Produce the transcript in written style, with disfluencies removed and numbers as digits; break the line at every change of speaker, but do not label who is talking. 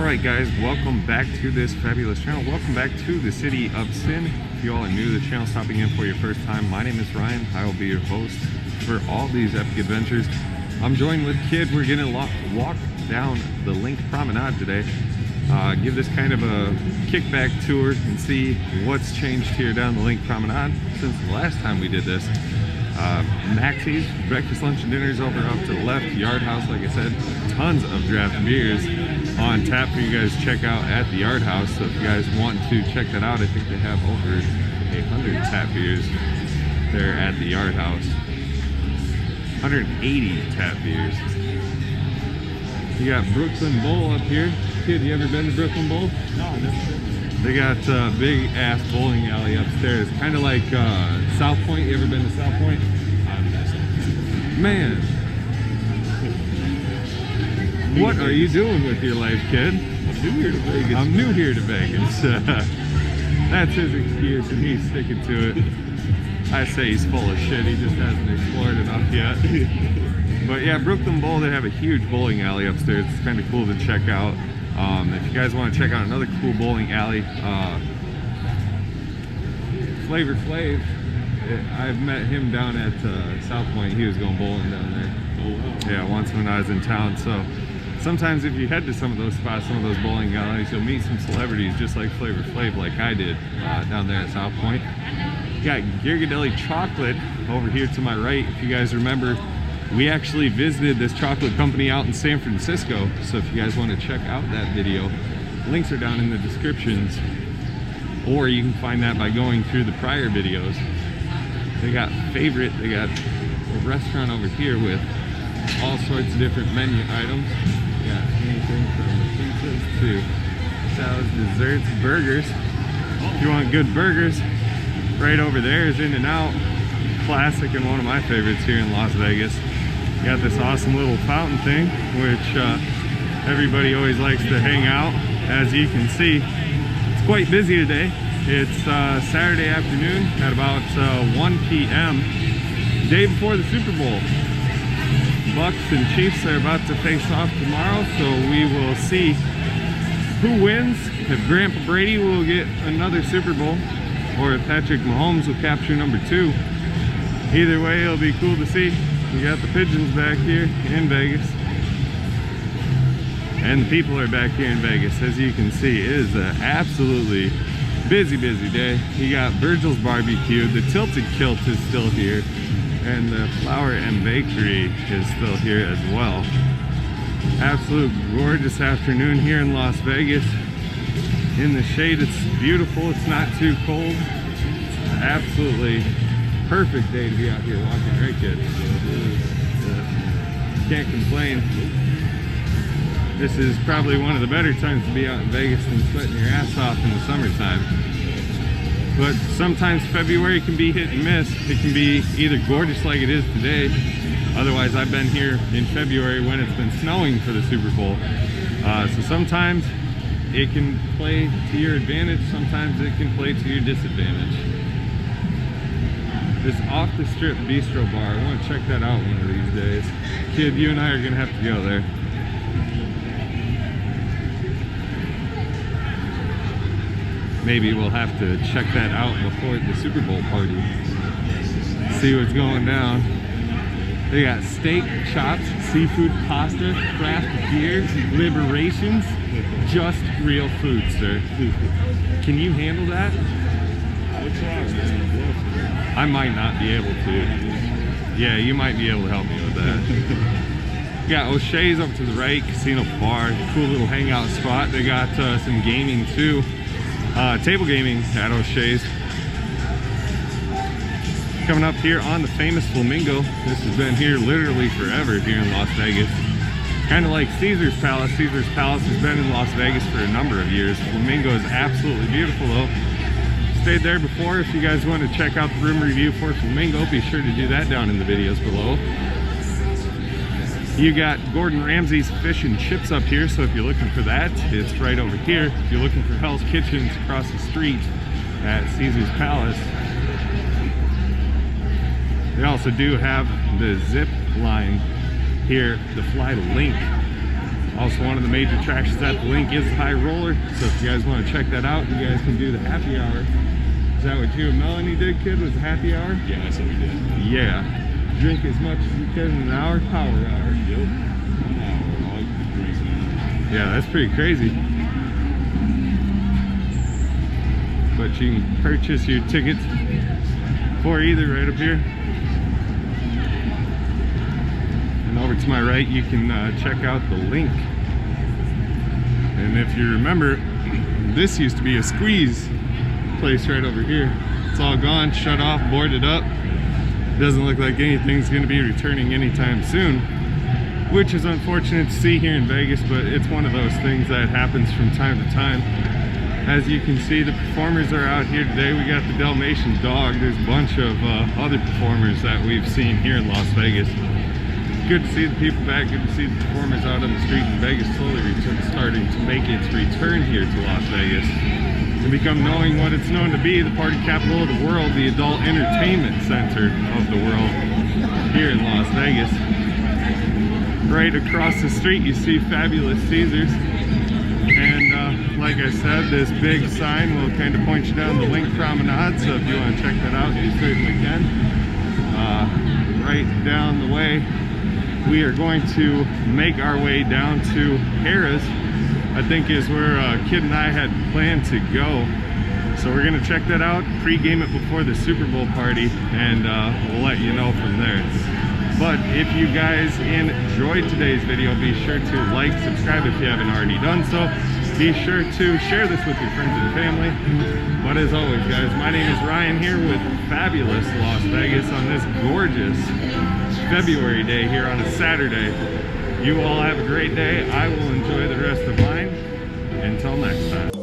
Alright guys, welcome back to this fabulous channel. Welcome back to the city of Sin. If you all are new to the channel, stopping in for your first time, my name is Ryan. I will be your host for all these epic adventures. I'm joined with Kid. We're gonna walk down the Linq Promenade today. Give this kind of a kickback tour and see what's changed here down the Linq Promenade since the last time we did this. Maxie's, breakfast, lunch, and dinners over up to the left. Yard House, like I said, tons of draft beers on tap for you guys to check out at the Yard House. So if you guys want to check that out, I think they have over 100 tap beers there at the Yard House. 180 tap beers. You got Brooklyn Bowl up here. Kid, you ever been to Brooklyn Bowl?
No, never been.
They got a big ass bowling alley upstairs, kind of like South Point. You ever been to South Point? Man, what are you doing with your life, kid?
I'm new here to Vegas.
I'm new here to Vegas. That's his excuse, and he's sticking to it. I say he's full of shit. He just hasn't explored enough yet. But yeah, Brooklyn Bowl, they have a huge bowling alley upstairs. It's kind of cool to check out. If you guys want to check out another cool bowling alley, Flavor Flav, I've met him down at South Point. He was going bowling down there.
Oh, wow.
Yeah, once when I was in town. So sometimes if you head to some of those spots, some of those bowling alleys, you'll meet some celebrities just like Flavor Flav, like I did down there at South Point. You got Ghirardelli Chocolate over here to my right. If you guys remember, we actually visited this chocolate company out in San Francisco. So if you guys want to check out that video, links are down in the descriptions, or you can find that by going through the prior videos. They got Favorite, they got a restaurant over here with all sorts of different menu items. You got anything from pizzas to salads, desserts, burgers. If you want good burgers, right over there is In-N-Out. Classic and one of my favorites here in Las Vegas. You got this awesome little fountain thing, which everybody always likes to hang out. As you can see, it's quite busy today. It's Saturday afternoon at about 1 p.m. day before the Super Bowl. Bucks and Chiefs are about to face off tomorrow, so we will see who wins, if Grandpa Brady will get another Super Bowl or if Patrick Mahomes will capture number 2. Either way, it'll be cool to see. We got the pigeons back here in Vegas, and the people are back here in Vegas. As you can see, it is an absolutely busy day. You got Virgil's Barbecue, the Tilted Kilt is still here, and the Flower and Bakery is still here as well. Absolute gorgeous afternoon here in Las Vegas. In the shade, it's beautiful. It's not too cold. It's absolutely perfect day to be out here walking, right, kid? Can't complain. This is probably one of the better times to be out in Vegas than sweating your ass off in the summertime. But sometimes February can be hit and miss. It can be either gorgeous like it is today. Otherwise, I've been here in February when it's been snowing for the Super Bowl. So sometimes it can play to your advantage. Sometimes it can play to your disadvantage. This Off the Strip Bistro Bar, I want to check that out one of these days. Kid, you and I are going to have to go there. Maybe we'll have to check that out before the Super Bowl party. See what's going down. They got steak, chops, seafood, pasta, craft beer, liberations. Just real food, sir. Can you handle that? I might not be able to. Yeah, you might be able to help me with that. Got O'Shea's up to the right, casino bar, cool little hangout spot. They got some gaming too. Table gaming at O'Shea's. Coming up here on the famous Flamingo. This has been here literally forever here in Las Vegas. Kind of like Caesar's Palace. Caesar's Palace has been in Las Vegas for a number of years. Flamingo is absolutely beautiful though. Stayed there before. If you guys want to check out the room review for Flamingo, be sure to do that down in the videos below. You got Gordon Ramsay's Fish and Chips up here, so if you're looking for that, it's right over here. If you're looking for Hell's Kitchen, it's across the street at Caesar's Palace. They also do have the zip line here, the Fly to Linq, Also, one of the major attractions at the Linq is the high roller. So if you guys want to check that out, you guys can do the happy hour. Is that what you and Melanie did, kid? Was the happy hour?
Yeah, that's what we did.
Yeah. Drink as much as you can in an hour. Power hour.
Yep. 1 hour. All you can drink now.
Yeah, that's pretty crazy. But you can purchase your tickets for either right up here. And over to my right, you can check out the Linq. And if you remember, this used to be a squeeze place right over here. It's all gone, shut off, boarded up. Doesn't look like anything's going to be returning anytime soon, which is unfortunate to see here in Vegas, but it's one of those things that happens from time to time. As you can see, the performers are out here today. We got the Dalmatian dog. There's a bunch of other performers that we've seen here in Las Vegas. Good to see the people back. Good to see the performers out on the street in Vegas slowly starting to make its return here to Las Vegas and become knowing what it's known to be, the party capital of the world, the adult entertainment center of the world here in Las Vegas. Right across the street you see Fabulous Caesars, and like I said, this big sign will kind of point you down the Linq Promenade, so if you want to check that out, you certainly can. Right down the way, we are going to make our way down to Harrah's. I think is where Kid and I had planned to go. So we're gonna check that out, pre-game it before the Super Bowl party, and we'll let you know from there. But if you guys enjoyed today's video, be sure to like, subscribe if you haven't already done so. Be sure to share this with your friends and family. But as always, guys, my name is Ryan here with Fabulous Las Vegas on this gorgeous February day here on a Saturday. You all have a great day. I will enjoy the rest of mine. Until next time.